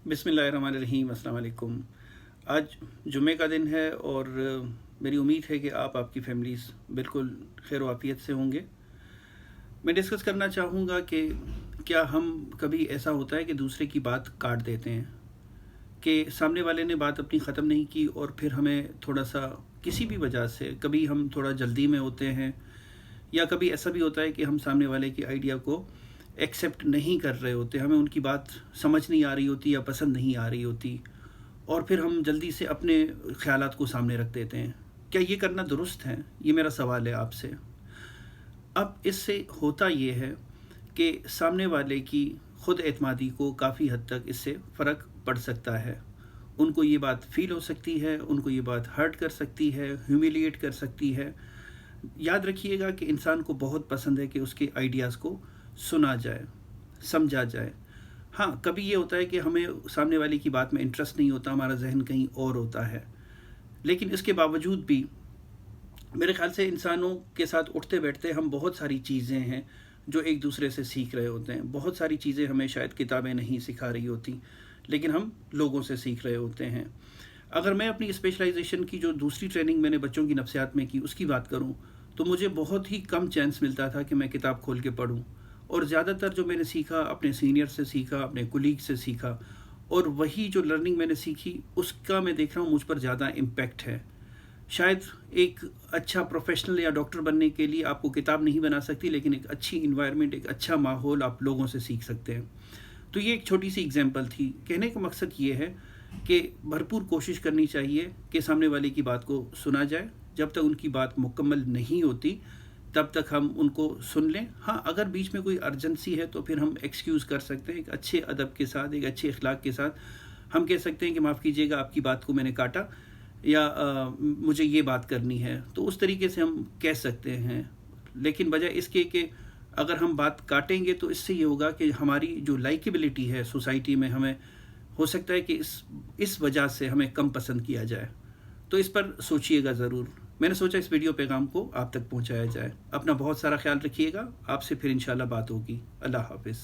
बिस्मिल्लाहिर्रहमानिर्रहीम, अस्सलाम वालेकुम। आज जुमे का दिन है और मेरी उम्मीद है कि आपकी फैमिलीज़ बिल्कुल खैर वाफ़ियत से होंगे। मैं डिस्कस करना चाहूँगा कि क्या हम कभी ऐसा होता है कि दूसरे की बात काट देते हैं, कि सामने वाले ने बात अपनी ख़त्म नहीं की और फिर हमें थोड़ा सा किसी भी वजह से, कभी हम थोड़ा जल्दी में होते हैं या कभी ऐसा भी होता है कि हम सामने वाले की आइडिया को एक्सेप्ट नहीं कर रहे होते, हमें उनकी बात समझ नहीं आ रही होती या पसंद नहीं आ रही होती, और फिर हम जल्दी से अपने ख़यालात को सामने रख देते हैं। क्या ये करना दुरुस्त है? ये मेरा सवाल है आपसे। अब इससे होता ये है कि सामने वाले की ख़ुद एतमादी को काफ़ी हद तक इससे फ़र्क पड़ सकता है। उनको ये बात फ़ील हो सकती है, उनको ये बात हर्ट कर सकती है, ह्यूमिलिएट कर सकती है। याद रखिएगा कि इंसान को बहुत पसंद है कि उसके आइडियाज़ को सुना जाए, समझा जाए। हाँ, कभी ये होता है कि हमें सामने वाले की बात में इंटरेस्ट नहीं होता, हमारा जहन कहीं और होता है, लेकिन इसके बावजूद भी मेरे ख़्याल से इंसानों के साथ उठते बैठते हम बहुत सारी चीज़ें हैं जो एक दूसरे से सीख रहे होते हैं। बहुत सारी चीज़ें हमें शायद किताबें नहीं सिखा रही होती, लेकिन हम लोगों से सीख रहे होते हैं। अगर मैं अपनी स्पेशलाइजेशन की जो दूसरी ट्रेनिंग मैंने बच्चों की नफ्सियात में की, उसकी बात करूं, तो मुझे बहुत ही कम चांस मिलता था कि मैं किताब खोल के पढूं, और ज़्यादातर जो मैंने सीखा अपने सीनियर से सीखा, अपने कुलीग से सीखा, और वही जो लर्निंग मैंने सीखी उसका मैं देख रहा हूँ मुझ पर ज़्यादा इम्पैक्ट है। शायद एक अच्छा प्रोफेशनल या डॉक्टर बनने के लिए आपको किताब नहीं बना सकती, लेकिन एक अच्छी इन्वायरमेंट, एक अच्छा माहौल आप लोगों से सीख सकते हैं। तो ये एक छोटी सी एग्जांपल थी। कहने का मकसद ये है कि भरपूर कोशिश करनी चाहिए कि सामने वाले की बात को सुना जाए। जब तक उनकी बात मुकम्मल नहीं होती तब तक हम उनको सुन लें। हाँ, अगर बीच में कोई अर्जेंसी है तो फिर हम एक्सक्यूज़ कर सकते हैं, एक अच्छे अदब के साथ, एक अच्छे अखलाक के साथ हम कह सकते हैं कि माफ़ कीजिएगा, आपकी बात को मैंने काटा, या मुझे ये बात करनी है, तो उस तरीके से हम कह सकते हैं। लेकिन बजाय इसके कि अगर हम बात काटेंगे तो इससे ये होगा कि हमारी जो लाइकेबिलिटी है सोसाइटी में, हमें हो सकता है कि इस वजह से हमें कम पसंद किया जाए। तो इस पर सोचिएगा ज़रूर। मैंने सोचा इस वीडियो पैगाम को आप तक पहुंचाया जाए। अपना बहुत सारा ख्याल रखिएगा। आपसे फिर इंशाल्लाह बात होगी। अल्लाह हाफ़िज़।